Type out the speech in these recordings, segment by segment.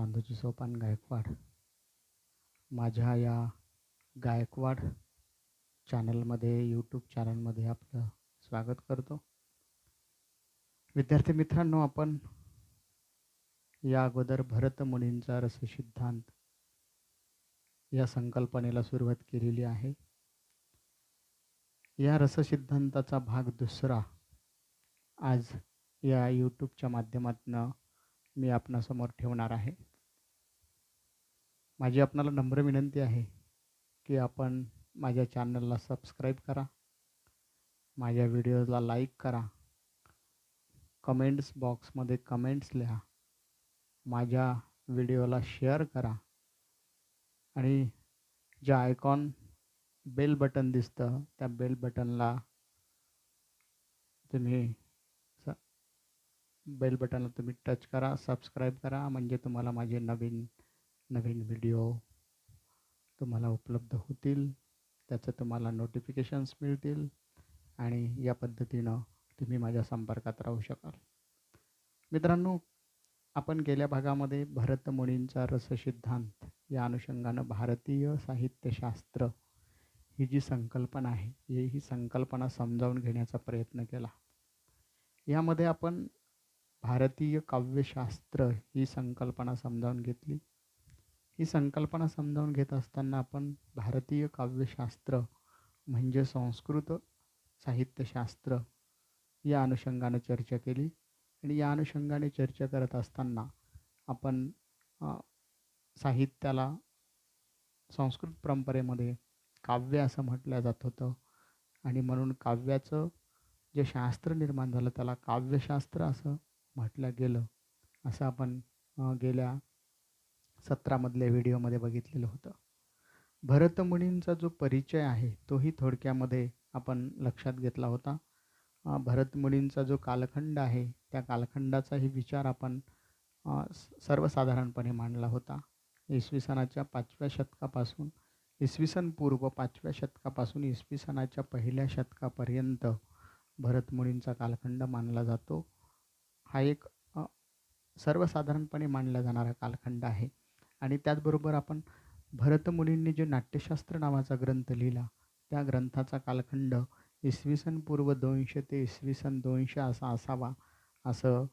चांदूची सोपान गायकवाड. माझ्या या गायकवाड चॅनलमध्ये यूट्यूब चॅनलमध्ये आपलं स्वागत करतो. विद्यार्थी मित्रांनो, आपण या अगोदर भरतमुनींचा रससिद्धांत या संकल्पनेला सुरुवात केलेली आहे. या रससिद्धांताचा भाग दुसरा आज या यूट्यूबच्या माध्यमातून मी आपणासमोर ठेवणार आहे. माझी आपणाला नम्र विनंती आहे की आपण माझ्या चॅनलला सबस्क्राईब करा, माझ्या व्हिडिओला लाईक करा, कमेंट्स बॉक्समध्ये कमेंट्स लिहा, माझ्या व्हिडिओला शेअर करा आणि जे आयकॉन बेल बटन दिसतं त्या बेल बटनला तुम्ही टच करा, सबस्क्राईब करा, म्हणजे तुम्हाला माझे नवीन व्हिडिओ तुम्हाला उपलब्ध होतील, त्याचं तुम्हाला नोटिफिकेशन्स मिळतील आणि या पद्धतीनं तुम्ही माझ्या संपर्कात राहू शकाल. मित्रांनो, आपण गेल्या भागामध्ये भरतमुनींचा रससिद्धांत या अनुषंगानं भारतीय साहित्यशास्त्र ही जी संकल्पना आहे ही संकल्पना समजावून घेण्याचा प्रयत्न केला. यामध्ये आपण भारतीय काव्यशास्त्र ही संकल्पना समजावून घेतली. ही संकल्पना समजावून घेत असताना आपण भारतीय काव्यशास्त्र म्हणजे संस्कृत साहित्यशास्त्र या अनुषंगाने चर्चा केली आणि या अनुषंगाने चर्चा करत असताना आपण साहित्याला संस्कृत परंपरेमध्ये काव्य असं म्हटलं जात होतं आणि म्हणून काव्याचं जे शास्त्र निर्माण झालं त्याला काव्यशास्त्र असं म्हटलं गेलं, असं आपण गेल्या सत्रामधल्या व्हिडिओमध्ये बघितलेलं होतं. भरतमुनींचा जो परिचय आहे तोही थोडक्यामध्ये आपण लक्षात घेतला होता. भरतमुनींचा जो कालखंड आहे त्या कालखंडाचाही विचार आपण सर्वसाधारणपणे मांडला होता. इसवी सनाच्या 5व्या शतकापासून इसवी सन पूर्व 5व्या शतकापासून इसवी सनाच्या 1ल्या शतकापर्यंत भरतमुनींचा कालखंड मानला जातो. हा एक सर्वसाधारणपणे मानला जाणारा कालखंड आहे. आणि त्याचबरोबर आपण भरतमुनींनी जे नाट्यशास्त्र नावाचा ग्रंथ लिहिला त्या ग्रंथाचा कालखंड इसवी सन पूर्व 200 ते इसवी सन 200 असा असावा असं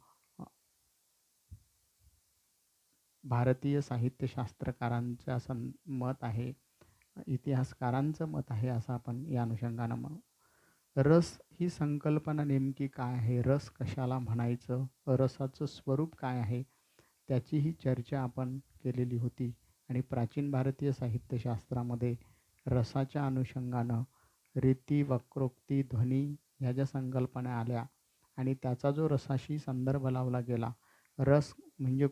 भारतीय साहित्यशास्त्रकारांचं असं मत आहे, इतिहासकारांचं मत आहे, असं आपण या अनुषंगानं म्हणू. रस ही संकल्पना नेमकी काय आहे, रस कशाला म्हणायचं, रसाचं स्वरूप काय आहे, त्याचीही चर्चा आपण केलेली होती. आणि प्राचीन भारतीय साहित्यशास्त्रामध्ये रसाच्या अनुषंगानं रीती, वक्रोक्ती, ध्वनी ह्या ज्या संकल्पना आल्या आणि त्याचा जो रसाशी संदर्भ लावला गेला, रस म्हणजे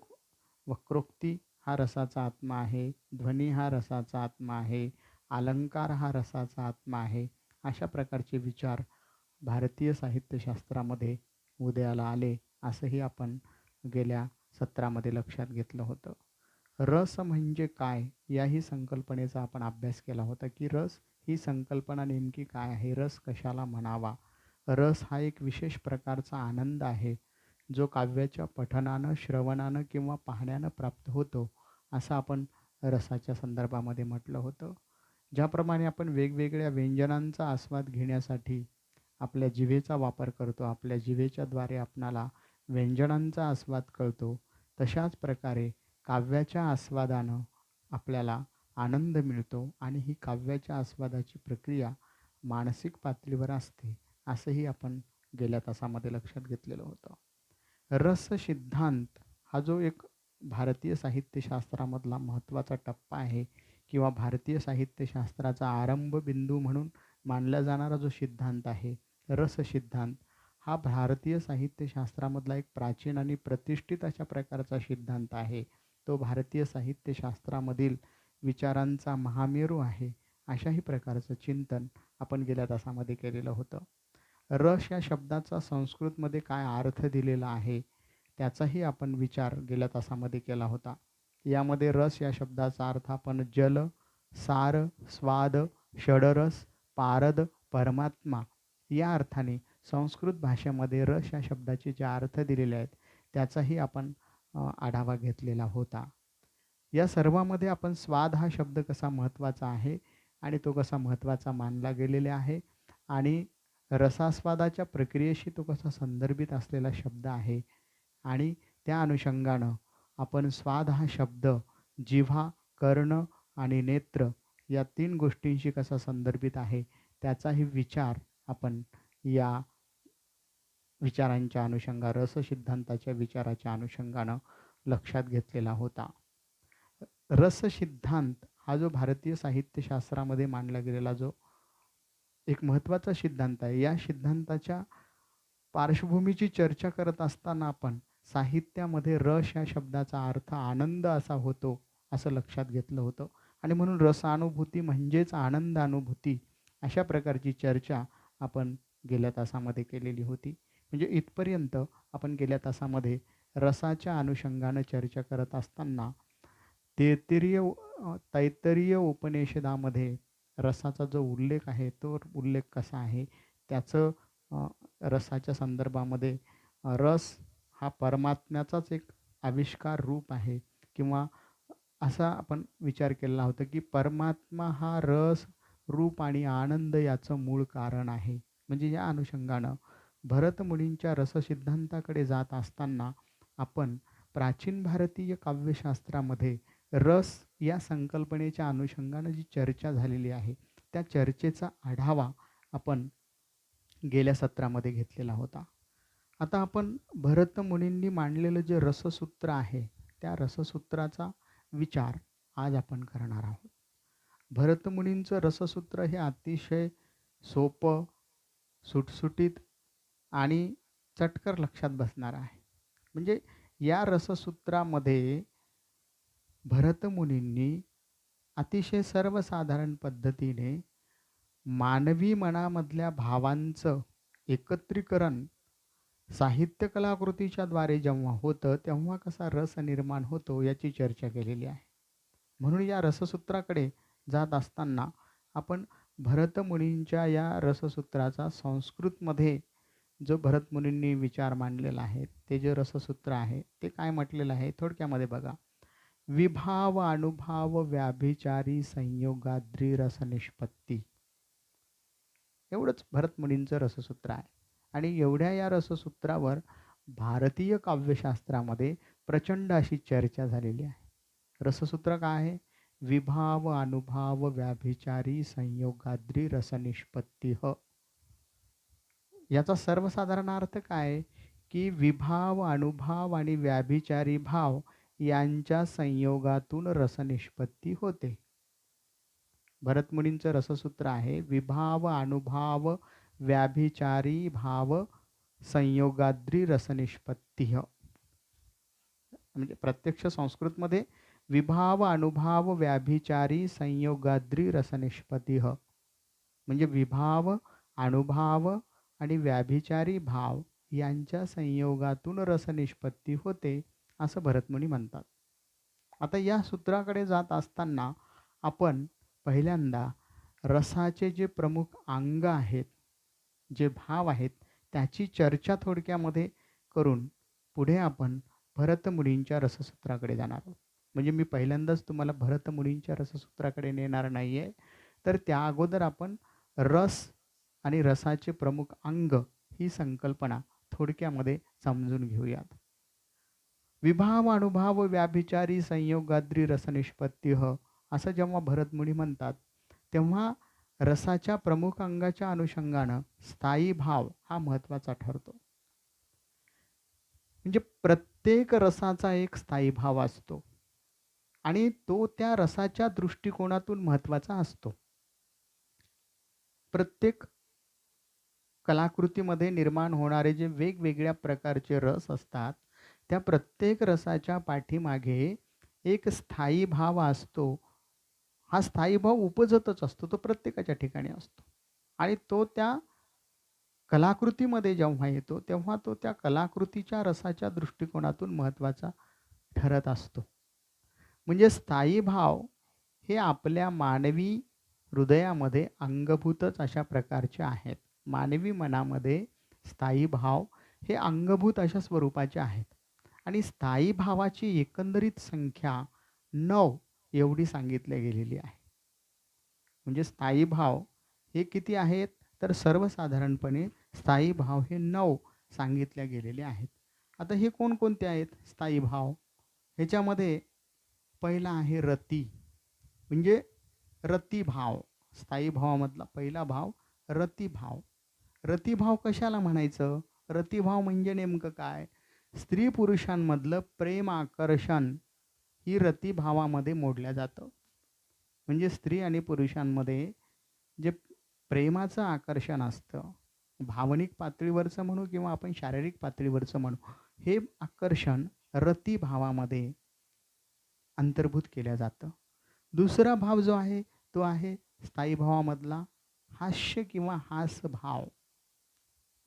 वक्रोक्ती हा रसाचा आत्मा आहे, ध्वनी हा रसाचा आत्मा आहे, अलंकार हा रसाचा आत्मा आहे, अशा प्रकारचे विचार भारतीय साहित्यशास्त्रामध्ये उदयाला आले असंही आपण गेल्या सत्रामध्ये लक्षात घेतलं होतं. रस म्हणजे काय याही संकल्पनेचा आपण अभ्यास केला होता की रस ही संकल्पना नेमकी काय आहे, रस कशाला म्हणावा. रस हा एक विशेष प्रकारचा आनंद आहे जो काव्याच्या पठनानं, श्रवणानं किंवा पाहण्यानं प्राप्त होतो असं आपण रसाच्या संदर्भामध्ये म्हटलं होतं. ज्याप्रमाणे आपण वेगवेगळ्या व्यंजनांचा आस्वाद घेण्यासाठी आपल्या जिभेचा वापर करतो, आपल्या जिभेच्याद्वारे आपणाला व्यंजनांचा आस्वाद कळतो, तशाच प्रकारे काव्याच्या आस्वादानं आपल्याला आनंद मिळतो आणि ही काव्याच्या आस्वादाची प्रक्रिया मानसिक पातळीवर असते असंही आपण गेल्या तासामध्ये लक्षात घेतलेलं होतं. रससिद्धांत हा जो एक भारतीय साहित्यशास्त्रामधला महत्त्वाचा टप्पा आहे किंवा भारतीय साहित्यशास्त्राचा आरंभबिंदू म्हणून मानला जाणारा जो सिद्धांत आहे रससिद्धांत, हा भारतीय साहित्यशास्त्रामधला एक प्राचीन आणि प्रतिष्ठित अशा प्रकारचा सिद्धांत आहे. तो भारतीय साहित्यशास्त्रामधील विचारांचा महामेरू आहे अशाही प्रकारचं चिंतन आपण गेल्या तासामध्ये केलेलं होतं. रस या शब्दाचा संस्कृतमध्ये काय अर्थ दिलेला आहे त्याचाही आपण विचार गेल्या तासामध्ये केला होता. यामध्ये रस या शब्दाचा अर्थ आपण जल, सार, स्वाद, षडरस, पारद, परमात्मा या अर्थाने संस्कृत भाषेमध्ये रस या शब्दाचे जे अर्थ दिलेले आहेत त्याचाही आपण आढावा घेतलेला होता. या सर्वामध्ये आपण स्वाद हा शब्द कसा महत्त्वाचा आहे आणि तो कसा महत्त्वाचा मानला गेलेला आहे आणि रसास्वादाच्या प्रक्रियेशी तो कसा संदर्भित असलेला शब्द आहे आणि त्या अनुषंगानं आपण स्वाद हा शब्द जिव्हा, कर्ण आणि नेत्र या 3 गोष्टींशी कसा संदर्भित आहे त्याचाही विचार आपण या विचारांच्या रससिद्धांताच्या विचाराच्या अनुषंगानं लक्षात घेतलेला होता. रससिद्धांत हा जो भारतीय साहित्यशास्त्रामध्ये मांडला गेलेला जो एक महत्त्वाचा सिद्धांत आहे, या सिद्धांताच्या पार्श्वभूमीची चर्चा करत असताना आपण साहित्यामध्ये रस या शब्दाचा अर्थ आनंद असा होतो, असं लक्षात घेतलं होतं आणि म्हणून रसानुभूती म्हणजेच आनंद अनुभूती अशा प्रकारची चर्चा आपण गेल्या तासामध्ये केलेली होती. म्हणजे इथपर्यंत आपण गेल्या तासामध्ये रसाच्या अनुषंगानं चर्चा करत असताना तैत्तरीय उपनिषदामध्ये रसाचा जो उल्लेख आहे, तो उल्लेख कसा आहे? त्याचं रसाच्या संदर्भामध्ये रस हा परमात्म्याचाच एक आविष्कार रूप आहे किंवा असा आपण विचार केलेला होता, की परमात्मा हा रस, रूप आणि आनंद याचं मूळ कारण आहे. म्हणजे या अनुषंगानं भरतमुनींच्या रससिद्धांताकडे जात असताना आपण प्राचीन भारतीय काव्यशास्त्रामध्ये रस या संकल्पनेच्या अनुषंगानं जी चर्चा झालेली आहे, त्या चर्चेचा आढावा आपण गेल्या सत्रामध्ये घेतलेला होता. आता आपण भरतमुनींनी मांडलेलं जे रससूत्र आहे, त्या रससूत्राचा विचार आज आपण करणार आहोत. भरतमुनींचं रससूत्र हे अतिशय सोपं, सुटसुटीत आणि चटकर लक्षात बसणार आहे. म्हणजे या रससूत्रामध्ये भरतमुनींनी अतिशय सर्वसाधारण पद्धतीने मानवी मनामधल्या भावांचं एकत्रीकरण साहित्य कलाकृतीच्या द्वारे जेव्हा होतं, तेव्हा कसा रस निर्माण होतो याची चर्चा केलेली आहे. म्हणून या रससूत्राकडे जात असताना आपण भरतमुनींच्या या रससूत्राचा संस्कृतमध्ये जो भरतमुनींनी विचार मांडलेला आहे, ते जे रससूत्र आहे ते काय म्हटलेलं आहे थोडक्यामध्ये बघा. विभाव अनुभव व्याभिचारी संयोगाद्री रसनिष्पत्ती, एवढंच भरतमुनींचं रससूत्र आहे. आणि एवढ्या या रससूत्रावर भारतीय काव्यशास्त्रामध्ये प्रचंड अशी चर्चा झालेली आहे. रससूत्र काय आहे? विभाव अनुभव व्याभिचारी संयोगाद्री रसनिष्पत्ती. याचा सर्वसाधारण अर्थ काय? की विभाव, अनुभव आणि व्याभिचारी भाव यांच्या संयोगातून रसनिष्पत्ती होते. भरतमुनींचं रससूत्र आहे विभाव अनुभव व्याभिचारी भाव संयोगाद्री रसनिष्पत्ती. म्हणजे प्रत्यक्ष संस्कृतमध्ये विभाव अनुभव व्याभिचारी संयोगाद्री रसनिष्पत्ती. म्हणजे विभाव, अनुभव आणि व्याभिचारी भाव यांच्या संयोगातून रसनिष्पत्ती होते असं भरतमुनी म्हणतात. आता या सूत्राकडे जात असताना आपण पहिल्यांदा रसाचे जे प्रमुख अंग आहेत, जे भाव आहेत, त्याची चर्चा थोडक्यामध्ये करून पुढे आपण भरतमुनींच्या रससूत्राकडे जाणार आहोत. म्हणजे मी पहिल्यांदाच तुम्हाला भरतमुनींच्या रससूत्राकडे नेणार नाही आहे, तर त्या अगोदर आपण रस आणि रसाचे प्रमुख अंग ही संकल्पना थोडक्यामध्ये समजून घेऊयात. विभाव अनुभव व्याभिचारी संयोगाद्री रसनिष्पत्ती असं जेव्हा भरतमुनी म्हणतात, तेव्हा रसाच्या प्रमुख अंगाच्या अनुषंगानं स्थायी भाव हा महत्त्वाचा ठरतो. म्हणजे प्रत्येक रसाचा एक स्थायी भाव असतो आणि तो त्या रसाच्या दृष्टिकोनातून महत्त्वाचा असतो. प्रत्येक कलाकृतीमध्ये निर्माण होणारे जे वेगवेगळ्या प्रकारचे रस असतात, त्या प्रत्येक रसाच्या पाठीमागे एक स्थायी भाव असतो. हा स्थायी भाव उपजतच असतो, तो प्रत्येकाच्या ठिकाणी असतो आणि तो त्या कलाकृतीमध्ये जेव्हा येतो, तेव्हा तो त्या कलाकृतीच्या रसाच्या दृष्टिकोनातून महत्त्वाचा ठरत असतो. म्हणजे स्थायी भाव हे आपल्या मानवी हृदयामध्ये अंगभूतच अशा प्रकारचे आहेत. मानवी मनामध्ये स्थायी भाव हे अंगभूत अशा स्वरूपाचे आहेत आणि स्थायी भावाची एकंदरीत संख्या 9 एवढी सांगितली गेलेली आहे. म्हणजे स्थायी भाव हे किती आहेत? तर सर्वसाधारणपणे स्थायी भाव हे 9 सांगितले गेलेले आहेत. आता हे कोणकोणते आहेत स्थायी भाव? ह्याच्यामध्ये पहिला आहे रती, म्हणजे रतिभाव. स्थायी भावामधला पहिला भाव रतिभाव. रतिभाव कशाला म्हणायचं? रतिभाव म्हणजे नेमकं काय? स्त्री पुरुषांमधलं प्रेम आकर्षण ही रतिभावामध्ये मोडल्या जातं. म्हणजे स्त्री आणि पुरुषांमध्ये जे प्रेमाचं आकर्षण असतं, भावनिक पातळीवरचं म्हणू किंवा आपण शारीरिक पातळीवरचं म्हणू, हे आकर्षण रतिभावामध्ये अंतर्भूत केलं जातं. दुसरा भाव जो आहे तो आहे स्थायी भावामधला हास्य किंवा हासभाव.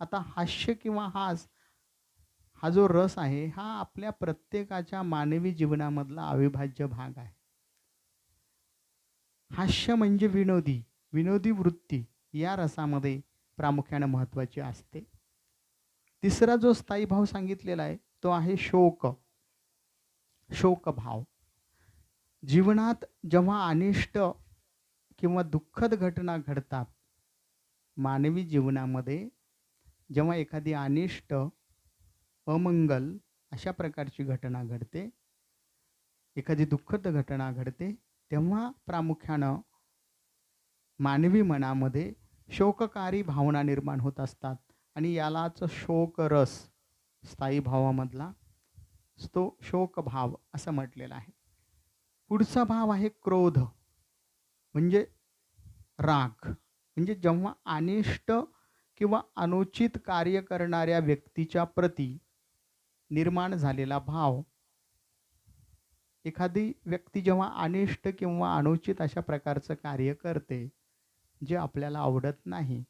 आता हास्य किंवा हा जो रस आहे हा आपल्या प्रत्येकाच्या मानवी जीवनामधला अविभाज्य भाग आहे. हास्य म्हणजे विनोदी वृत्ती या रसामध्ये प्रामुख्याने महत्त्वाची असते. तिसरा जो स्थायी भाव सांगितलेला आहे तो आहे शोकभाव. जीवनात जेव्हा अनिष्ट किंवा दुःखद घटना घडतात, मानवी जीवनामध्ये जेव्हा एखादी अनिष्ट, अमंगल अशा प्रकारची घटना घडते, एखादी दुःखद घटना घडते, तेव्हा प्रामुख्यानं मानवी मनामध्ये शोककारी भावना निर्माण होत असतात आणि यालाच शोकरस स्थायी भावामधला तो शोकभाव असं म्हटलेला आहे. पुढचा भाव आहे क्रोध, म्हणजे राग. म्हणजे जेव्हा अनिष्ट किंवा अनुचित कार्य करणाऱ्या व्यक्तीच्या प्रती निर्माण झालेला भाव. एखादी व्यक्ती जेव्हा अनिष्ट किंवा अनुचित अशा प्रकारचं कार्य करते जे आपल्याला आवडत नाही,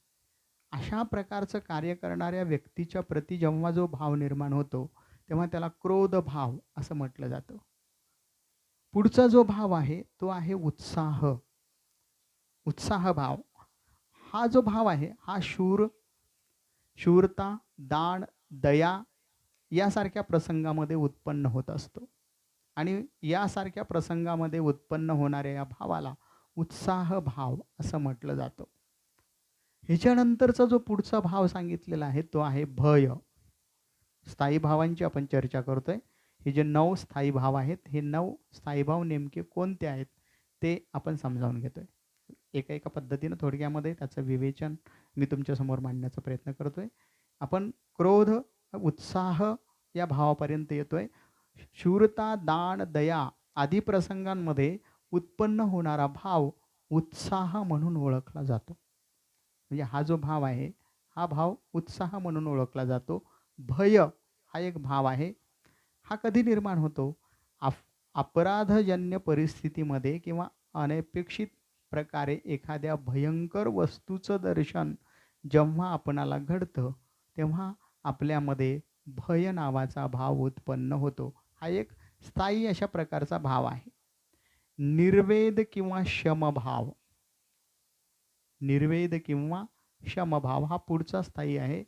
अशा प्रकारचं कार्य करणाऱ्या व्यक्तीच्या प्रती जेव्हा जो भाव निर्माण होतो तेव्हा त्याला क्रोध भाव असं म्हटलं जातं. पुढचा जो भाव आहे तो आहे उत्साह भाव. हा जो भाव आहे हा शूरता, दान, दया यासारख्या प्रसंगामध्ये उत्पन्न होत असतो आणि यासारख्या प्रसंगामध्ये उत्पन्न होणाऱ्या या भावाला उत्साह भाव असं म्हटलं जातं. ह्याच्यानंतरचा जो पुढचा भाव सांगितलेला आहे तो आहे भय. स्थायी भावांची आपण चर्चा करतोय. हे जे 9 स्थायी भाव आहेत, हे 9 स्थायी भाव नेमके कोणते आहेत ते आपण समजावून घेतोय. एका पद्धतीनं थोडक्यामध्ये त्याचं विवेचन मी तुमच्यासमोर मांडण्याचा प्रयत्न करतोय. आपण क्रोध, उत्साह या भावापर्यंत येतोय. शूरता, दान, दया आदी प्रसंगांमध्ये उत्पन्न होणारा भाव उत्साह म्हणून ओळखला जातो. म्हणजे हा जो भाव आहे हा भाव उत्साह म्हणून ओळखला जातो. भय हा एक भाव आहे. हा कधी निर्माण होतो? अपराधजन्य परिस्थितीमध्ये किंवा अनपेक्षित प्रकारे एखाद्या भयंकर वस्तूचं दर्शन जेव्हा आपणाला घडतं तेव्हा आपल्यामध्ये भय नावाचा भाव उत्पन्न होतो. हा एक स्थायी अशा प्रकारचा भाव आहे. निर्वेद किंवा शमभाव. निर्वेद किंवा शमभाव हा पुढचा स्थायी आहे.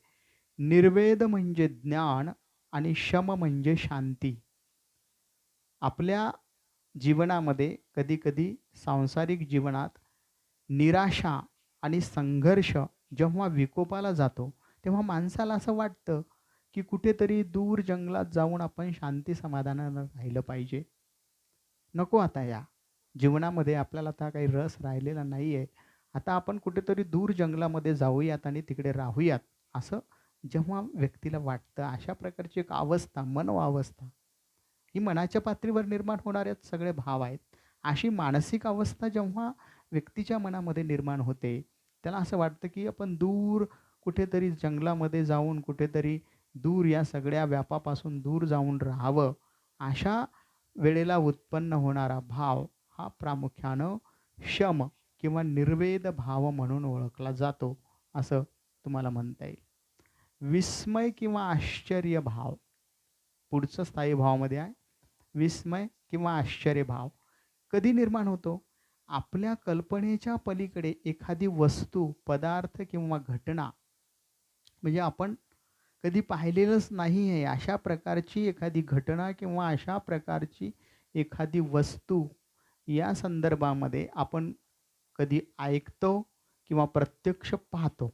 निर्वेद म्हणजे ज्ञान आणि शम म्हणजे शांती. आपल्या जीवनामध्ये कधी सांसारिक जीवनात निराशा आणि संघर्ष जेव्हा विकोपाला जातो तेव्हा माणसाला असं वाटतं की कुठेतरी दूर जंगलात जाऊन आपण शांती समाधानानं राहिलं पाहिजे. नको आता या जीवनामध्ये आपल्याला आता काही रस राहिलेला नाही आहे. आता आपण कुठेतरी दूर जंगलामध्ये जाऊयात आणि तिकडे राहूयात असं जेव्हा व्यक्तीला वाटतं, अशा प्रकारची एक अवस्था, मनोअवस्था ही मनाच्या पातळीवर निर्माण होणारे सगळे भाव आहेत. अशी मानसिक अवस्था जेव्हा व्यक्तीच्या मनामध्ये निर्माण होते त्याला असं वाटतं की आपण दूर कुठेतरी जंगलामध्ये जाऊन कुठेतरी दूर या सगळ्या व्यापापासून दूर जाऊन राहावं. अशा वेळेला उत्पन्न होणारा भाव हा प्रामुख्यानं शम किंवा निर्वेद भाव म्हणून ओळखला जातो असं तुम्हाला म्हणता येईल. विस्मय किंवा आश्चर्य भाव पुढचं स्थायी भावामध्ये आहे. विस्मय किंवा आश्चर्य भाव कधी निर्माण होतो? आपल्या कल्पनेच्या पलीकडे एखादी वस्तू, पदार्थ किंवा घटना म्हणजे आपण कधी पाहिलेलंच नाही आहे अशा प्रकारची एखादी घटना किंवा अशा प्रकारची एखादी वस्तू या संदर्भामध्ये आपण कधी ऐकतो किंवा प्रत्यक्ष पाहतो.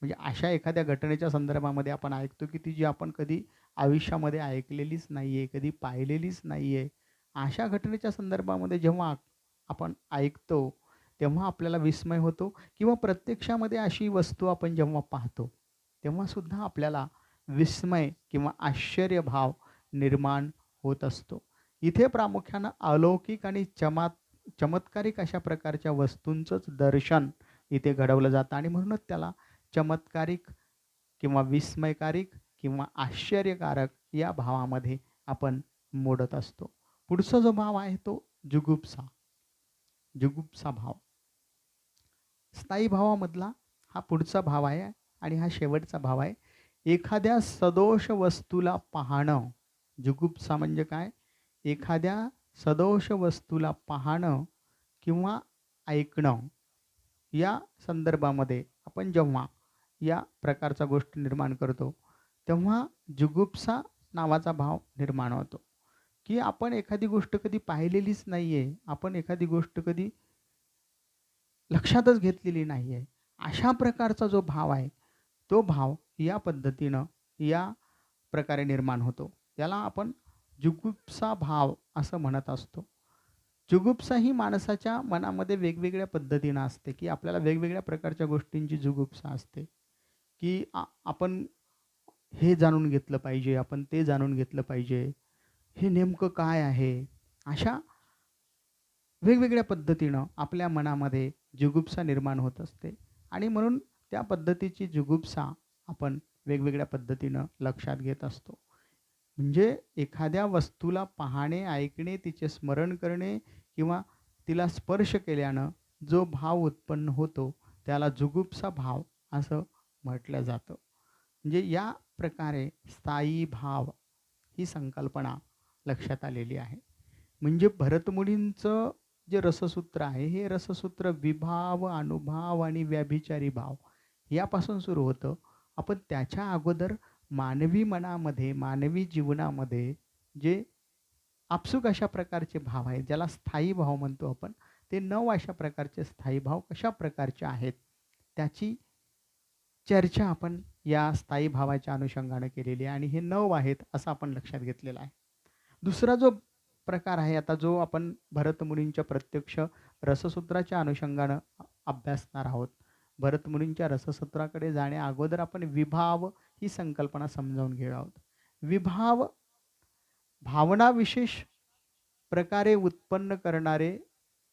म्हणजे अशा एखाद्या घटनेच्या संदर्भामध्ये आपण ऐकतो, की ती जी आपण कधी आयुष्यामध्ये ऐकलेलीच नाहीये, कधी पाहिलेलीच नाहीये. अशा घटनेच्या संदर्भामध्ये जेव्हा आपण ऐकतो, तेव्हा आपल्याला विस्मय होतो किंवा प्रत्यक्षामध्ये अशी वस्तू आपण जेव्हा पाहतो, तेव्हासुद्धा आपल्याला विस्मय किंवा आश्चर्यभाव निर्माण होत असतो. इथे प्रामुख्यानं अलौकिक आणि चमत्कारिक अशा प्रकारच्या वस्तूंचंच दर्शन इथे घडवलं जातं आणि म्हणूनच त्याला चमत्कारिक किंवा विस्मयकारिक किंवा आश्चर्यकारक या भावामध्ये आपण मोडत असतो. पुढचा जो भाव आहे तो जुगुप्सा. जुगुप्सा भाव. स्थायी भावामधला हा पुढचा भाव आहे आणि हा शेवटचा भाव आहे. एखाद्या सदोष वस्तूला पाहणं. जुगुप्सा म्हणजे काय? एखाद्या सदोष वस्तूला पाहणं किंवा ऐकणं या संदर्भामध्ये आपण जेव्हा या प्रकारच्या गोष्टी निर्माण करतो, तेव्हा जुगुप्सा नावाचा भाव निर्माण होतो, की आपण एखादी गोष्ट कधी पाहिलेलीच नाहीये. आपण एखादी गोष्ट कधी लक्षातच घेतलेली नाहीये. अशा प्रकारचा जो भाव आहे, तो भाव या पद्धतीनं, या प्रकारे निर्माण होतो. याला आपण जुगुप्सा भाव असं म्हणत असतो. जुगुप्सा ही माणसाच्या मनामध्ये वेगवेगळ्या पद्धतीनं असते, की आपल्याला वेगवेगळ्या प्रकारच्या गोष्टींची जुगुप्सा असते, की आपण हे जाणून घेतलं पाहिजे, आपण ते जाणून घेतलं पाहिजे. हे नेमकं काय आहे? अशा वेगवेगळ्या पद्धतीनं आपल्या मनामध्ये जुगुप्सा निर्माण होत असते आणि म्हणून त्या पद्धतीची जुगुप्सा आपण वेगवेगळ्या पद्धतीनं लक्षात घेत असतो. म्हणजे एखाद्या वस्तूला पाहणे, ऐकणे, तिचे स्मरण करणे किंवा तिला स्पर्श केल्यानं जो भाव उत्पन्न होतो, त्याला जुगुप्सा भाव असं म्हटलं जातं. म्हणजे या प्रकारे स्थायी भाव ही संकल्पना लक्षात आलेली आहे. म्हणजे भरतमुनींचं जे रससूत्र आहे, हे रससूत्र विभाव, अनुभाव आणि व्याभिचारी भाव यापासून सुरू होतं. आपण त्याच्या अगोदर मानवी मनामध्ये, मानवी जीवनामध्ये जे आपसूक अशा प्रकारचे भाव आहेत, ज्याला स्थायी भाव म्हणतो आपण, ते 9 अशा प्रकारचे स्थायी भाव कशा प्रकारचे आहेत, त्याची चर्चा आपण या स्थायी भावाच्या अनुषंगाने केलेली आहे आणि हे 9 आहेत असं आपण लक्षात घेतलेलं आहे. दुसरा जो प्रकार आहे, आता जो आपण भरतमुनींच्या प्रत्यक्ष रससूत्राच्या अनुषंगानं अभ्यासणार आहोत. भरतमुनींच्या रससूत्राकडे जाण्या अगोदर आपण विभाव ही संकल्पना समजावून घेणार आहोत. विभाव भावना विशेष प्रकारे उत्पन्न करणारे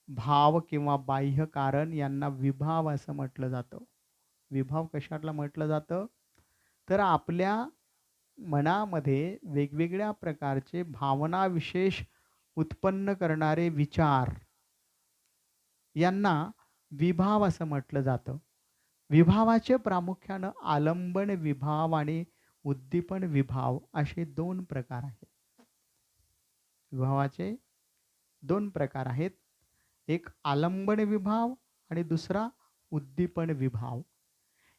भाव किंवा बाह्य कारण यांना विभाव असं म्हटलं जातं. विभाव कशाला म्हटलं जातं? तर आपल्या मनामध्ये वेगवेगळ्या प्रकारचे भावना विशेष उत्पन्न करणारे विचार यांना विभाव असं म्हटलं जातं. विभावाचे प्रामुख्यानं आलंबन विभाव आणि उद्दीपन विभाव असे 2 प्रकार आहेत. विभावाचे 2 प्रकार आहेत. एक आलंबन विभाव आणि दुसरा उद्दीपन विभाव.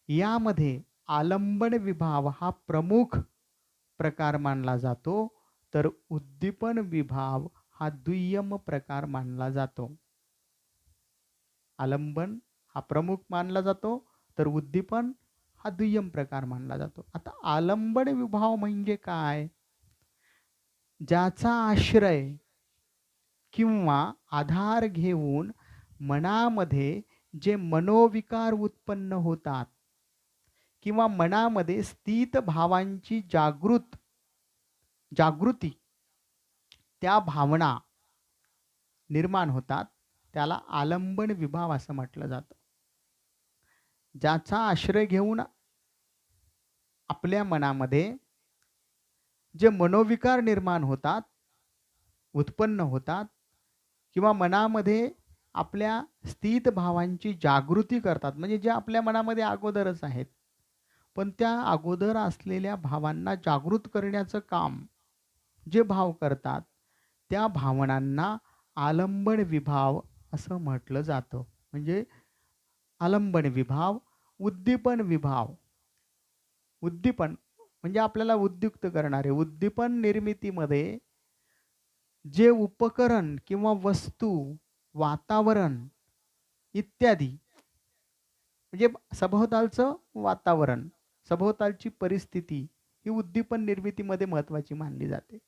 यामध्ये आलंबन विभाव हा प्रमुख प्रकार मानला जातो, तर उद्दीपन विभाव हा दुय्यम प्रकार मानला जातो. आलंबन हा प्रमुख मानला जातो, तर उद्दीपन हा दुय्यम प्रकार मानला जातो. आता आलंबन विभाव म्हणजे काय? ज्याचा आश्रय किंवा आधार घेऊन मनामध्ये जे मनोविकार उत्पन्न होतात किंवा मनामध्ये स्थित भावांची जागृती त्या भावना निर्माण होतात, त्याला आलंबन विभाव असं म्हटलं जातं. ज्याचा आश्रय घेऊन आपल्या मनामध्ये जे मनोविकार निर्माण होतात, उत्पन्न होतात किंवा मनामध्ये आपल्या स्थित भावांची जागृती करतात, म्हणजे जे आपल्या मनामध्ये अगोदरच आहेत, पण त्या अगोदर असलेल्या भावांना जागृत करण्याचं काम जे भाव करतात, त्या भावनांना आलंबन विभाव असं म्हटलं जातं. म्हणजे आलंबन विभाव, उद्दीपन विभाव. उद्दीपन म्हणजे आपल्याला उद्युक्त करणारे. उद्दीपन निर्मितीमध्ये जे उपकरण किंवा वस्तू, वातावरण इत्यादी म्हणजे सभोवतालचं वातावरण, सभोवतालची परिस्थिती ही उद्दीपन निर्मितीमध्ये महत्त्वाची मानली जाते.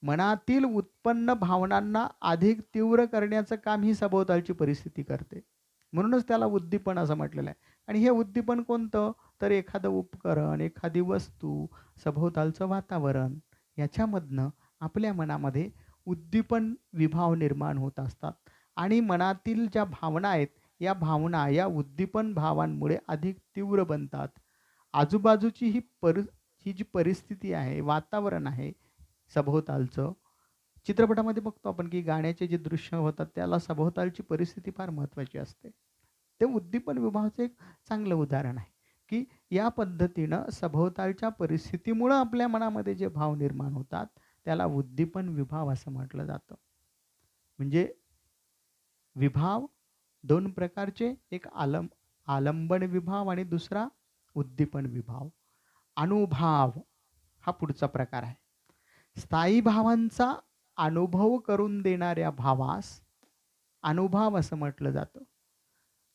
मनातील उत्पन्न भावनांना अधिक तीव्र करण्याचं काम ही सभोवतालची परिस्थिती करते. म्हणूनच त्याला उद्दीपन असं म्हटलेलं आहे. आणि हे उद्दीपन कोणतं? तर एखादं उपकरण, एखादी वस्तू, सभोवतालचं वातावरण याच्यामधनं आपल्या मनामध्ये उद्दीपन विभाव निर्माण होत असतात. आणि मनातील ज्या भावना आहेत, या भावना या उद्दीपन भावांमुळे अधिक तीव्र बनतात. आजूबाजूची ही जी परिस्थिती आहे, वातावरण आहे सभोवतालचं, चित्रपटामध्ये बघतो आपण की गाण्याचे जे दृश्य होतात त्याला सभोवतालची परिस्थिती फार महत्त्वाची असते. ते उद्दीपन विभागाचं एक चांगलं उदाहरण आहे, की या पद्धतीनं सभोवतालच्या परिस्थितीमुळं आपल्या मनामध्ये जे भाव निर्माण होतात, त्याला उद्दीपन विभाव असं म्हटलं जातं. म्हणजे विभाव 2 प्रकारचे, एक आलंबन विभाव आणि दुसरा उद्दीपन विभाव. अनुभव हा पुढचा प्रकार आहे. स्थायी भावांचा अनुभव करून देणाऱ्या भावास अनुभव असं म्हटलं जातं.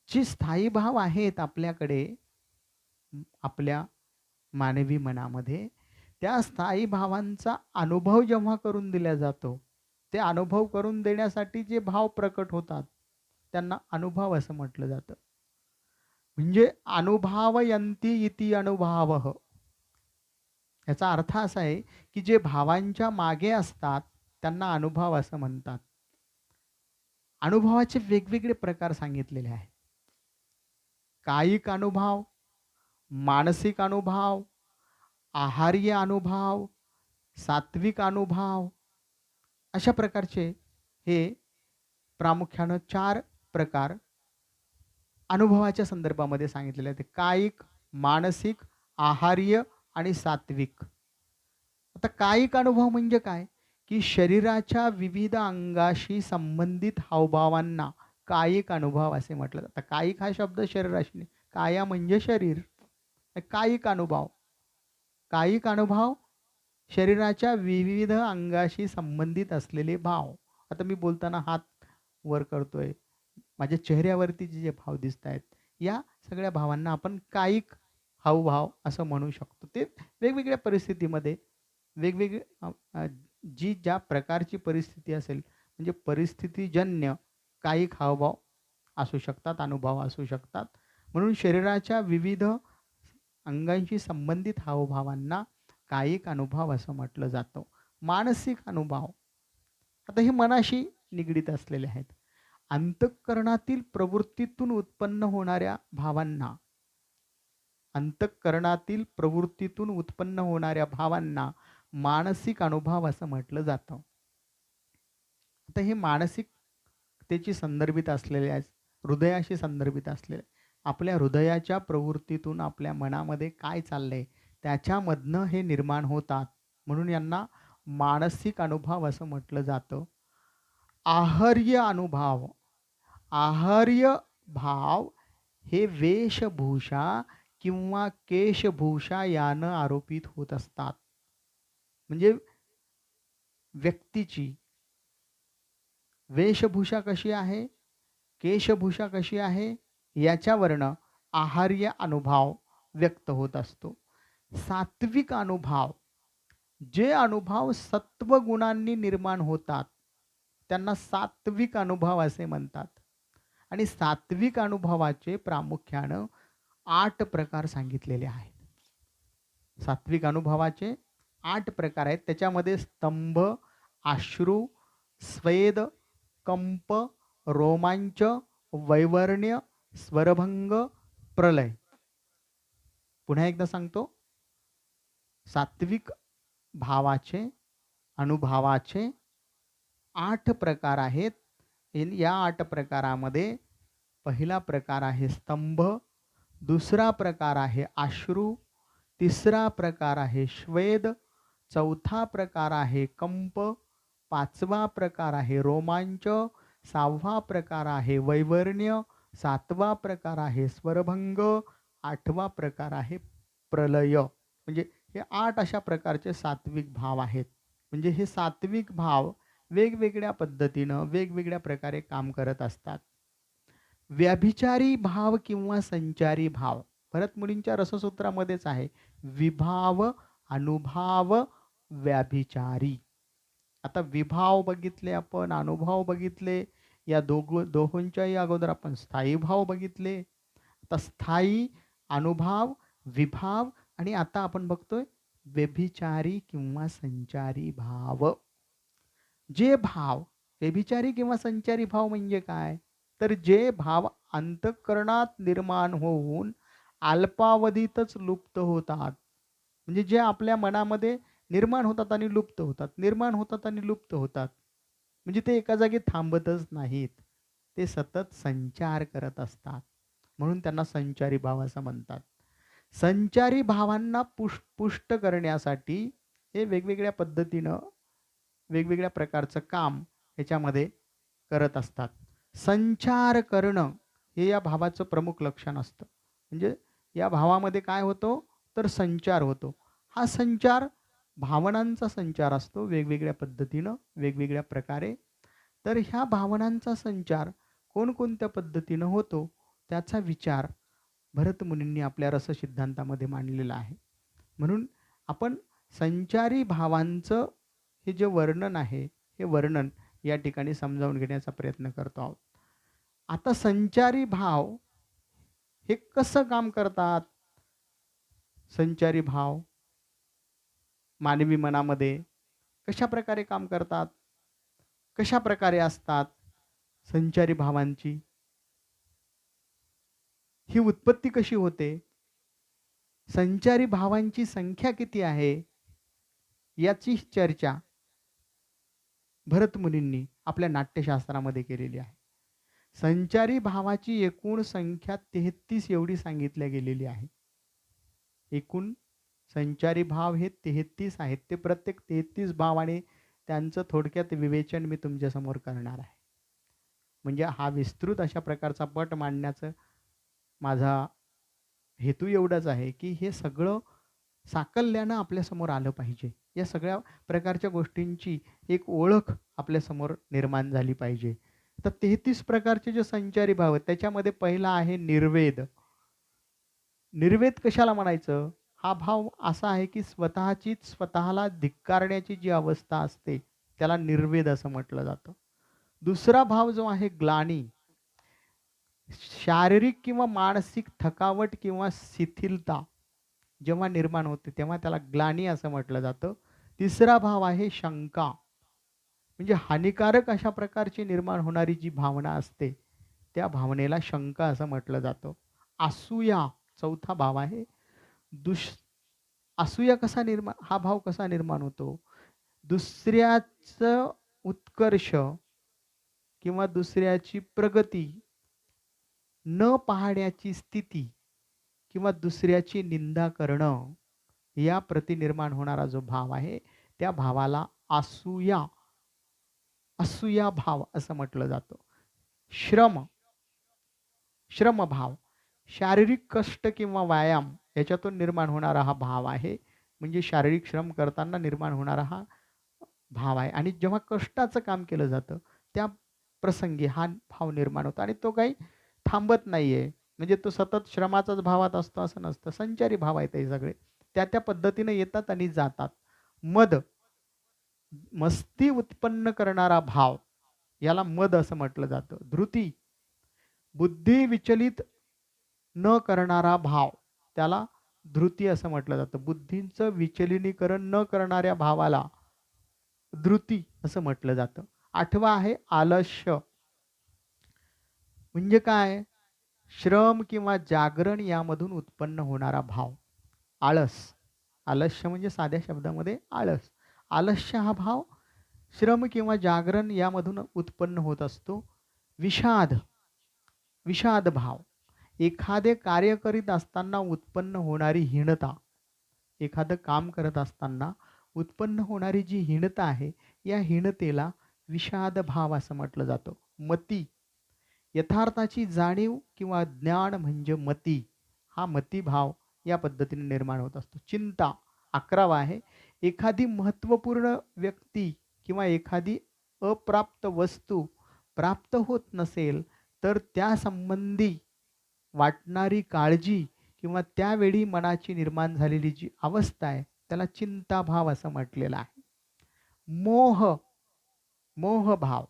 जे स्थायी भाव आहेत आपल्याकडे, आपल्या मानवी मनामध्ये, त्या स्थायी भावांचा अनुभव जेव्हा करून दिला जातो, ते अनुभव करून देण्यासाठी जे भाव प्रकट होतात, त्यांना अनुभव असं म्हटलं जातं. म्हणजे अनुभवयन्ति इति अनुभावः. याचा अर्थ असा आहे, की जे भावांच्या मागे असतात, त्यांना अनुभव असं म्हणतात. अनुभवाचे वेगवेगळे प्रकार सांगितलेले आहेत. कायिक अनुभव, मानसिक अनुभव, आहार्य अनुभव, सात्विक अनुभव, अशा प्रकारचे हे प्रामुख्यानं 4 प्रकार अनुभवाच्या संदर्भामध्ये सांगितलेले आहेत. कायिक, मानसिक, आहार्य आणि सात्विक. आता कायिक अनुभव म्हणजे काय? की शरीराच्या विविध अंगाशी संबंधित हावभावांना कायिक अनुभव असे म्हटलं जातं. कायिक हा शब्द शरीराशी, काया म्हणजे शरीर. कायिक अनुभव. कायिक अनुभव शरीराच्या विविध अंगाशी संबंधित असलेले भाव. आता मी बोलताना हात वर करतोय, माझ्या चेहऱ्यावरती जे भाव दिसत आहेत, या सगळ्या भावांना आपण कायिक हावभाव असं म्हणू शकतो. ते वेगवेगळ्या परिस्थितीमध्ये वेगवेगळे जी ज्या प्रकारची परिस्थिती असेल, म्हणजे परिस्थितीजन्य कायिक हावभाव असू शकतात, अनुभव असू शकतात. म्हणून शरीराच्या विविध अंगांशी संबंधित हावभावांना कायिक अनुभव असं म्हटलं जातं. मानसिक अनुभव, आता हे मनाशी निगडीत असलेले आहेत. अंतःकरणातील प्रवृत्तीतून उत्पन्न होणाऱ्या भावांना, अंतःकरणातील प्रवृत्तीतून उत्पन्न होणाऱ्या भावांना मानसिक अनुभव असं म्हटलं जातं. आता हे मानसिकतेची संदर्भित असलेले आहेत, हृदयाशी संदर्भित असलेले. आपल्या हृदयाच्या प्रवृत्तीतून आपल्या मनामध्ये काय चाललंय त्याच्यामधनं हे निर्माण होतात. म्हणून यांना मानसिक अनुभव असं म्हटलं जातं. आहार्य अनुभव, आहार्य भाव हे वेशभूषा किंवा केशभूषा यानं आरोपित होत असतात. म्हणजे व्यक्तीची वेशभूषा कशी आहे, केशभूषा कशी आहे, याच्यावरनं आहार्य अनुभव व्यक्त होत असतो. सात्विक अनुभव, जे अनुभव सत्वगुणांनी निर्माण होतात, त्यांना सात्विक अनुभव असे म्हणतात. आणि सात्विक अनुभवाचे प्रामुख्यानं 8 प्रकार सांगितलेले आहेत. सात्विक अनुभवाचे 8 प्रकार आहेत. त्याच्यामध्ये स्तंभ, अश्रू, स्वेद, कंप, रोमांच, वैवर्ण्य, स्वरभंग, प्रलय. पुन्हा एकदा सांगतो. सात्विक भावाचे, अनुभवाचे 8 प्रकार आहेत. या 8 प्रकारामध्ये पहिला प्रकार आहे स्तंभ, दुसरा प्रकार आहे अश्रू, तिसरा प्रकार आहे श्वेद, चौथा प्रकार आहे कंप, पाचवा प्रकार आहे रोमांच, सहावा प्रकार आहे वैवर्ण्य, सातवा प्रकार आहे स्वरभंग, आठवा प्रकार आहे प्रलय. म्हणजे हे 8 अशा प्रकारचे सात्विक भाव आहेत. म्हणजे हे सात्विक भाव वेगवेगळ्या पद्धतीनं वेगवेगळ्या प्रकारे काम करत असतात. व्याभिचारी भाव किंवा संचारी भाव भरतमुनींच्या रससूत्रामध्येच आहे. विभाव, अनुभाव, व्याभिचारी. आता विभाव बघितले आपण, अनुभव बघितले. या दोहोंच्याही अगोदर आपण स्थायी भाव बघितले. आता स्थायी, अनुभाव, विभाव आणि आता आपण बघतोय व्यभिचारी किंवा संचारी भाव. जे भाव व्यभिचारी किंवा संचारी भाव म्हणजे काय? तर जे भाव अंतःकरणात निर्माण होऊन अल्पावधीतच लुप्त होतात. म्हणजे जे आपल्या मनामध्ये निर्माण होतात आणि लुप्त होतात, निर्माण होतात आणि लुप्त होतात. म्हणजे ते एका जागी थांबतच नाहीत. ते सतत संचार करत असतात. म्हणून त्यांना संचारी भाव असं म्हणतात. संचारी भावांना पुष्ट करण्यासाठी हे वेगवेगळ्या पद्धतीनं वेगवेगळ्या प्रकारचं काम ह्याच्यामध्ये करत असतात. संचार करणं हे या भावाचं प्रमुख लक्षण असतं. म्हणजे या भावामध्ये काय होतो तर संचार होतो. हा संचार भावनांचा संचार असतो वेगवेगळ्या पद्धतीनं वेगवेगळ्या प्रकारे. तर ह्या भावनांचा संचार कोणकोणत्या पद्धतीनं होतो त्याचा विचार भरतमुनींनी आपल्या रससिद्धांतामध्ये मांडलेला आहे. म्हणून आपण संचारी भावांचं हे जे वर्णन आहे हे वर्णन या ठिकाणी समजावून घेण्याचा प्रयत्न करतो आहोत. आता संचारी भाव हे कसं काम करतात? संचारी भाव मानवी मनामध्ये कशा प्रकारे काम करतात? कशा प्रकारे असतात संचारी भावांची? ही उत्पत्ती कशी होते? संचारी भावांची संख्या किती आहे? याची चर्चा भरतमुनींनी आपल्या नाट्यशास्त्रामध्ये केलेली आहे. संचारी भावाची एकूण संख्या 33 एवढी सांगितल्या गेलेली आहे. एकूण संचारी भाव हे 33 आहेत. ते प्रत्येक 33 भावाने त्यांचं थोडक्यात विवेचन मी तुमच्यासमोर करणार आहे. म्हणजे हा विस्तृत अशा प्रकारचा पट मांडण्याचं माझा हेतू एवढाच आहे की हे सगळं साकल्यानं आपल्यासमोर आलं पाहिजे. या सगळ्या प्रकारच्या गोष्टींची एक ओळख आपल्यासमोर निर्माण झाली पाहिजे. तर 33 प्रकारचे जे संचारी भाव आहेत त्याच्यामध्ये पहिला आहे निर्वेद. निर्वेद कशाला म्हणायचं? हा भाव असा आहे की स्वतःला धिक्कारण्याची जी अवस्था असते त्याला निर्वेद असं म्हटलं जातं. दुसरा भाव जो आहे ग्लानी. शारीरिक किंवा मानसिक थकावट किंवा शिथिलता जेव्हा निर्माण होते तेव्हा त्याला ग्लानी असं म्हटलं जातं. तिसरा भाव आहे शंका. म्हणजे हानिकारक अशा प्रकारची निर्माण होणारी जी भावना असते त्या भावनेला शंका असं म्हटलं जातं. असूया चौथा भाव आहे. असूया हा भाव कसा निर्माण होतो? दुसऱ्याचं उत्कर्ष किंवा दुसऱ्याची प्रगती न पाहण्याची स्थिती किंवा दुसऱ्याची निंदा करणं या प्रति निर्माण होणारा जो भाव आहे त्या भावाला असूया भाव असं म्हटलं जातं. श्रम भाव शारीरिक कष्ट किंवा व्यायाम याच्यातून निर्माण होणारा हा भाव आहे. म्हणजे शारीरिक श्रम करताना निर्माण होणारा हा भाव आहे. आणि जेव्हा कष्टाचं काम केलं जातं त्या प्रसंगी हा भाव निर्माण होतो आणि तो काही थांबत नाहीये. म्हणजे तो सतत श्रमाचाच भावात असतो असं नसतं. संचारी भाव आहेत हे सगळे. त्या पद्धतीने येतात आणि जातात. मस्ती उत्पन्न करणारा भाव याला मद असं म्हटलं जातं. धृती बुद्धी विचलित न करणारा भाव त्याला धृती असं म्हटलं जातं. बुद्धींचं विचलिनीकरण न करणाऱ्या भावाला धृती असं म्हटलं जातं. आठवा आहे आलस्य. म्हणजे काय? श्रम किंवा जागरण यामधून उत्पन्न होणारा भाव. आलस्य म्हणजे साध्या शब्दामध्ये आळस. आलस्य हा भाव श्रम किंवा जागरण यामधून उत्पन्न होत असतो. विषाद भाव एखादे कार्य करीत असताना उत्पन्न होणारी हीनता. एखादं काम करत असताना उत्पन्न होणारी जी हीनता आहे या हीनतेला विषाद भाव असं म्हटलं जातं. मती यथार्थाची जाणीव किंवा ज्ञान म्हणजे मती. हा मतीभाव या पद्धतीने निर्माण होत असतो. चिंता 11वा आहे. एखादी महत्त्वपूर्ण व्यक्ती किंवा एखादी अप्राप्त वस्तू प्राप्त होत नसेल तर त्या संबंधी वाटणारी काळजी किंवा त्यावेळी मनाची निर्माण झालेली जी अवस्था आहे त्याला चिंताभाव असं म्हटलेलं आहे. मोह, मोहभाव,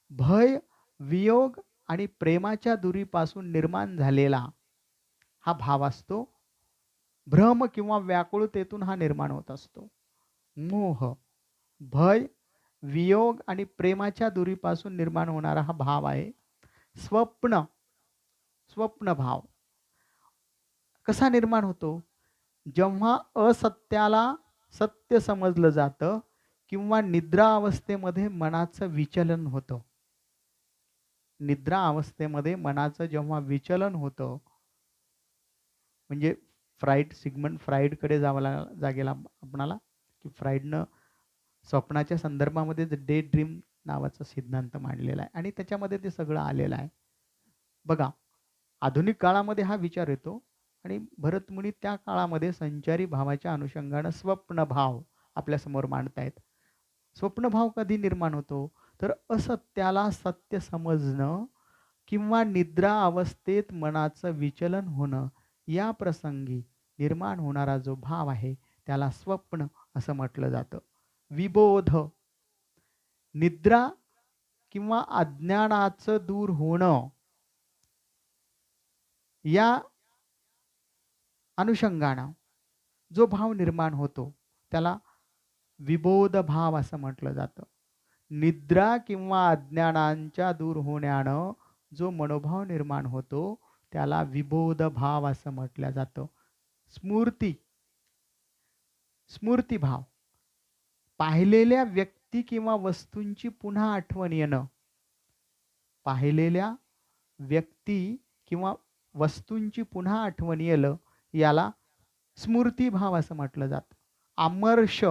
भय, वियोग आणि प्रेमाच्या दुरीपासून निर्माण झालेला हा भाव असतो. भ्रम किंवा व्याकुळतेतून हा निर्माण होत असतो. मोह, भय, वियोग आणि प्रेमाच्या दुरीपासून निर्माण होणारा हा भाव आहे. स्वप्न, स्वप्नभाव कसा निर्माण होतो? जेव्हा असत्याला सत्य समजलं जातं किंवा निद्रा अवस्थेमध्ये मनाचं विचलन होतं. निद्रा अवस्थेमध्ये मनाचं जेव्हा विचलन होतं, म्हणजे सिगमंड फ्राईडकडे जागेला आपणाला, की फ्राईडनं स्वप्नाच्या संदर्भामध्ये डे ड्रीम नावाचा सिद्धांत मांडलेला आहे आणि त्याच्यामध्ये ते सगळं आलेलं आहे. बघा, आधुनिक काळामध्ये हा विचार येतो आणि भरतमुनी त्या काळामध्ये संचारी भावाच्या अनुषंगानं स्वप्नभाव आपल्यासमोर मांडतायत. स्वप्नभाव कधी निर्माण होतो? तर असत्याला सत्य समजणं किंवा निद्रा अवस्थेत मनाचं विचलन होणं या प्रसंगी निर्माण होणारा जो भाव आहे त्याला स्वप्न असं म्हटलं जातं. विबोध, निद्रा किंवा अज्ञानाचं दूर होणं या अनुषंगानं जो भाव निर्माण होतो त्याला विबोध भाव असं म्हटलं जातं. निद्रा किंवा अज्ञानांच्या दूर होण्यानं जो मनोभाव निर्माण होतो त्याला विबोध भाव असं म्हटलं जातं. स्मृती, स्मृतिभाव, पाहिलेल्या व्यक्ती किंवा वस्तूंची पुन्हा आठवण येणं. पाहिलेल्या व्यक्ती किंवा वस्तूंची पुन्हा आठवण येणं याला स्मृतिभाव असं म्हटलं जातं. आमर्ष,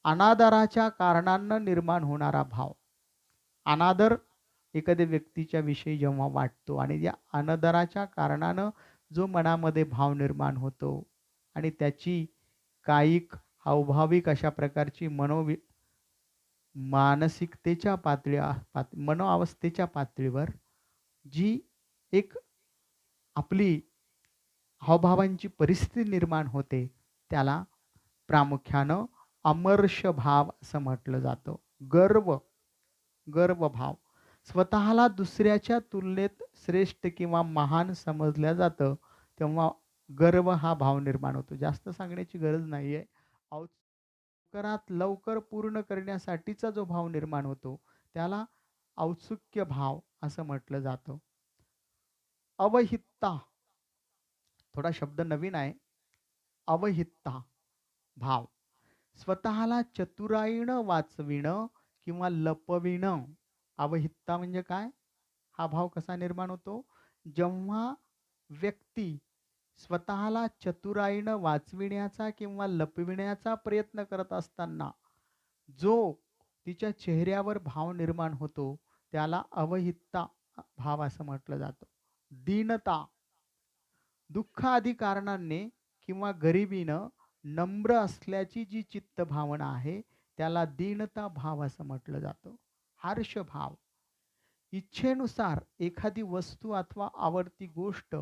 अनादराच्या कारणांना निर्माण होणारा भाव. अनादर एखाद्या व्यक्तीच्या विषयी जेव्हा वाटतो आणि या अनादराच्या कारणानं जो मनामध्ये भाव निर्माण होतो आणि त्याची कायिक, हावभाविक अशा प्रकारची मानसिकतेच्या मनोअवस्थेच्या पातळीवर जी एक आपली हावभावांची परिस्थिती निर्माण होते त्याला प्रामुख्यानं अमर्ष भाव असं म्हटलं जातं. गर्व, गर्वभाव, स्वतःला दुसऱ्याच्या तुलनेत श्रेष्ठ किंवा महान समजल्या जातं तेव्हा गर्व हा भाव निर्माण होतो. जास्त सांगण्याची गरज नाहीये. लवकरात लवकर पूर्ण करण्यासाठीचा जो भाव निर्माण होतो त्याला औत्सुक्य भाव असं म्हटलं जातं. अवहितता, थोडा शब्द नवीन आहे. अवहितता भाव, स्वतःला चतुराईनं वाचविणं किंवा लपविणं. अवहितता म्हणजे काय? हा भाव कसा निर्माण होतो? जेव्हा व्यक्ती स्वतःला चतुराईनं वाचविण्याचा किंवा लपविण्याचा प्रयत्न करत असताना जो तिच्या चेहऱ्यावर भाव निर्माण होतो त्याला अवहितता भाव असं म्हटलं जातं. दीनता, दुःख आदी कारणांनी किंवा गरिबीनं नम्र असल्याची जी चित्त भावना आहे त्याला दीनता भाव असं म्हटलं जातं. हर्ष भाव, इच्छेनुसार एखादी वस्तू अथवा आवडती गोष्ट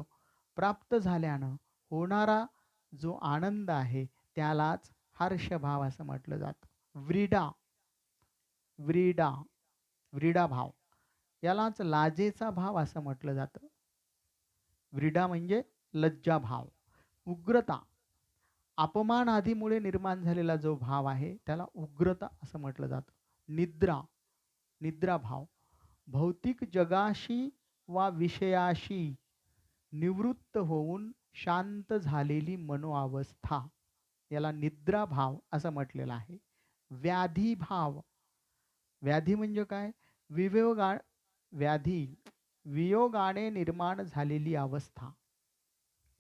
प्राप्त झाल्यानं होणारा जो आनंद आहे त्यालाच हर्षभाव असं म्हटलं जातं. व्रीडा, व्रीडा, व्रीडा भाव यालाच लाजेचा भाव असं म्हटलं जातं. व्रीडा म्हणजे लज्जाभाव. उग्रता, अपमान आदीमुळे निर्माण झालेला जो भाव आहे त्याला उग्रता असं म्हटलं जातं. निद्रा, निद्राभाव, भौतिक जगाशी वा विषयाशी निवृत्त होऊन शांत झालेली मनोअवस्था याला निद्राभाव असं म्हटलेलं आहे. व्याधीभाव, व्याधी म्हणजे काय? व्याधी, वियोगाने निर्माण झालेली अवस्था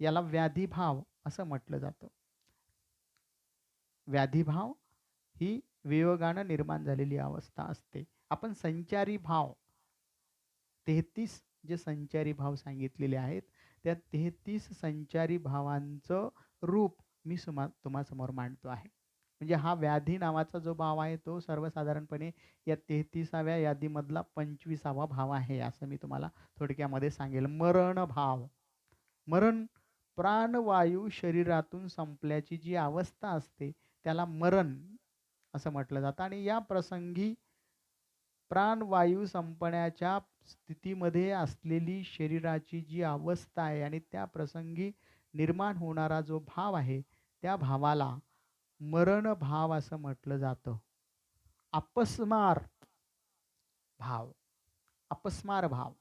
याला व्याधीभाव असं म्हटलं जातं. व्याधीभाव ही वियोगानं निर्माण झालेली अवस्था असते. आपण संचारी भाव 33 जे संचारी भाव सांगितलेले आहेत त्या 33 संचारी भावांचं रूप मी तुम्हासमोर मांडतो आहे. म्हणजे हा व्याधी नावाचा जो भाव आहे तो सर्वसाधारणपणे या 33व्या यादीमधला 25वा भाव आहे, असं मी तुम्हाला थोडक्यामध्ये सांगेल. मरण भाव. मरण, प्राणवायू शरीरातून संपल्याची जी अवस्था असते त्याला मरण असं म्हटलं जातं. आणि या प्रसंगी प्राणवायू संपण्याच्या स्थितीमध्ये असलेली शरीराची जी अवस्था आहे आणि त्या प्रसंगी निर्माण होणारा जो भाव आहे त्या भावाला मरण भाव असं म्हटलं जातं. अपस्मार भाव, अपस्मार भाव,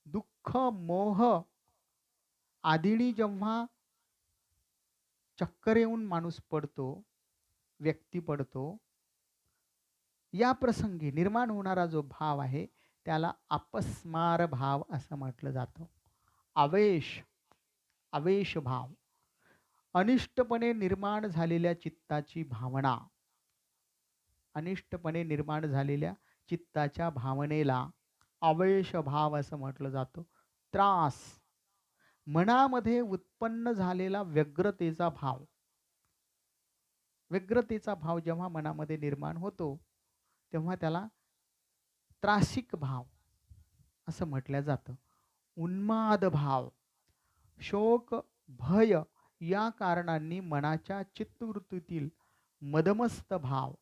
दुःख, मोह आधीनी जेव्हा चक्कर येऊन माणूस पडतो, व्यक्ती पडतो, या प्रसंगी निर्माण होणारा जो भाव आहे त्याला अपस्मार भाव असं म्हटलं जातं. आवेश, आवेश भाव, अनिष्टपणे निर्माण झालेल्या चित्ताची भावना, अनिष्टपणे निर्माण झालेल्या चित्ताच्या भावनेला आवेश भाव असं म्हटलं जातं. त्रास, मनामध्ये उत्पन्न झालेला व्यग्रतेचा भाव, व्यग्रतेचा भाव जेव्हा मनामध्ये निर्माण होतो तेव्हा त्याला त्रासिक भाव असं म्हटलं जातं. उन्माद भाव, शोक, भय या कारणांनी मनाच्या चित्तवृत्तीतील मदमस्त भाव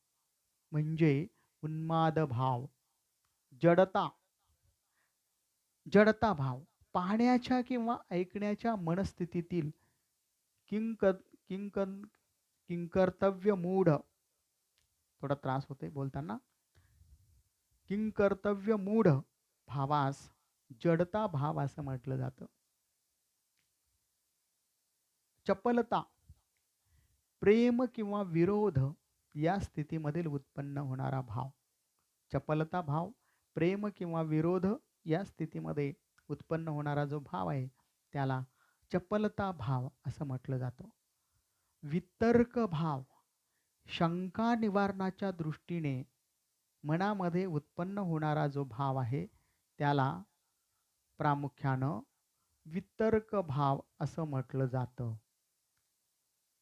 म्हणजे उन्माद भाव. जडता, जडता भाव, पाहण्याच्या किंवा ऐकण्याच्या मनस्थितीतील किंक किंक किंकर्तव्य मूढ, थोडा त्रास होते बोलताना, किंकर्तव्य मूढ भावास जडता भाव असं म्हटलं जातं. चपलता, प्रेम किंवा विरोध या स्थितीमधील उत्पन्न होणारा भाव. चपलता भाव, प्रेम किंवा विरोध या स्थितीमध्ये उत्पन्न होणारा जो भाव आहे त्याला चपलता भाव असं म्हटलं जातं. वितर्क भाव, शंका निवारणाच्या दृष्टीने मनामध्ये उत्पन्न होणारा जो भाव आहे त्याला प्रामुख्यानं वितर्क भाव असं म्हटलं जातं.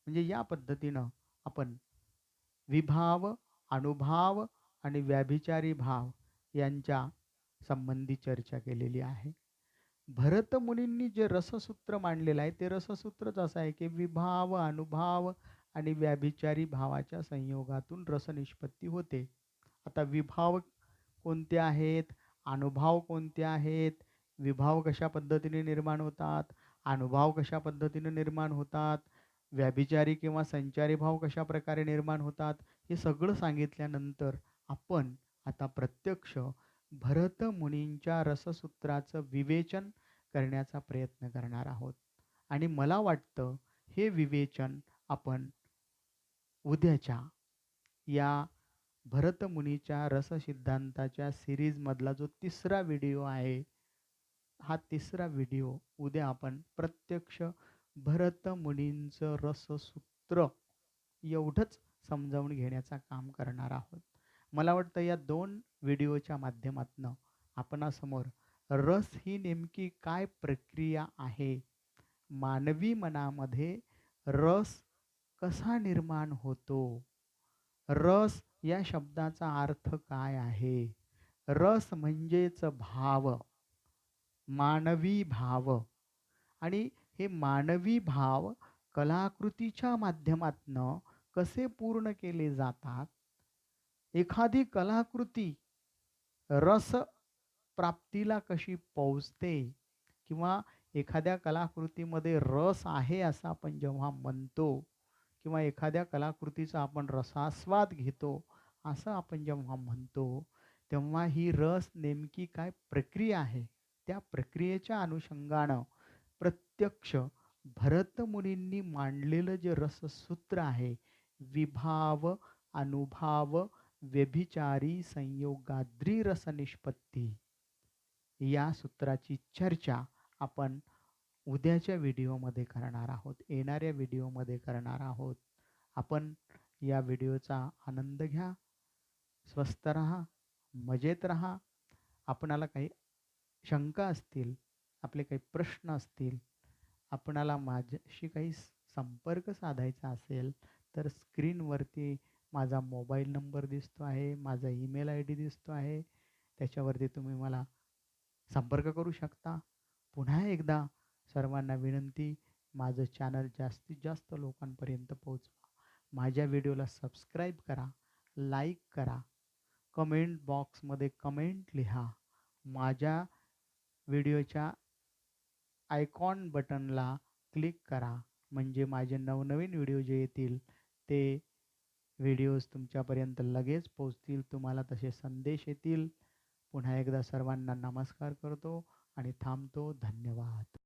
म्हणजे या पद्धतीनं आपण विभाव, अनुभव आणि व्याभिचारी भाव यांच्या संबंधी चर्चा केलेली आहे. भरत मुनींनी जे रससूत्र मांडलेलं आहे ते रससूत्रच असं आहे की विभाव, अनुभव आणि व्याभिचारी भावाच्या संयोगातून रसनिष्पत्ती होते. आता विभाव कोणते आहेत, अनुभव कोणते आहेत, विभाव कशा पद्धतीने निर्माण होतात, अनुभव कशा पद्धतीने निर्माण होतात, व्याभिचारी किंवा संचारी भाव कशा प्रकारे निर्माण होतात, हे सगळं सांगितल्यानंतर आपण आता प्रत्यक्ष भरत मुनींच्या रससूत्राचं विवेचन करण्याचा प्रयत्न करणार आहोत. आणि मला वाटतं हे विवेचन आपण उद्याच्या या भरत मुनीच्या रससिद्धांताच्या सिरीजमधला जो तिसरा व्हिडिओ आहे, हा तिसरा व्हिडिओ उद्या आपण प्रत्यक्ष भरत मुनींचं रससूत्र एवढंच समजावून घेण्याचं काम करणार आहोत. मला वाटतं या 2 व्हिडिओच्या माध्यमातून आपणासमोर रस ही नेमकी काय प्रक्रिया आहे, मानवी मनामध्ये रस कसा निर्माण होतो, रस या शब्दाचा अर्थ काय आहे, रस म्हणजेच भाव, मानवी भाव, आणि हे मानवी भाव कलाकृतीच्या माध्यमातून कसे पूर्ण केले जातात, एखादी कलाकृती रस प्राप्तीला कशी पोहोचते, किंवा एखाद्या कलाकृतीमध्ये रस आहे असं आपण जेव्हा म्हणतो किंवा एखाद्या कलाकृतीचा आपण रसास्वाद घेतो असं आपण जेव्हा म्हणतो तेव्हा ही रस नेमकी काय प्रक्रिया आहे, त्या प्रक्रियेच्या अनुषंगानं प्रत्यक्ष भरत मुनींनी मांडलेलं जे रससूत्र आहे, विभाव, अनुभव, व्यभिचारी संयोगाद्री रसनिष्पत्ती, या सूत्राची चर्चा आपण उद्याच्या व्हिडिओमध्ये करणार आहोत, येणाऱ्या व्हिडिओमध्ये करणार आहोत. आपण या व्हिडिओचा आनंद घ्या, स्वस्थ राहा, मजेत राहा. आपणाला काही शंका असतील, आपले काही प्रश्न असतील, आपणाला माझ्याशी काही संपर्क साधायचा असेल तर स्क्रीनवरती माझा मोबाईल नंबर दिसतो आहे, माझा ईमेल आय डी दिसतो आहे. त्याच्यावरती तुम्ही मला संपर्क करू शकता. पुन्हा एकदा सर्वांना विनंती, माझं चॅनल जास्तीत जास्त लोकांपर्यंत पोहोचवा. माझ्या व्हिडिओला सबस्क्राईब करा, लाईक करा, कमेंट बॉक्समध्ये कमेंट लिहा. माझ्या व्हिडिओच्या आयकॉन बटनला क्लिक करा. म्हणजे माझे नवनवीन व्हिडिओ जे येतील ते व्हिडिओज तुमच्यापर्यंत लगेच पोहोचतील. तुम्हाला तसे संदेश येतील. पुन्हा एकदा सर्वांना नमस्कार करतो आणि थांबतो. धन्यवाद.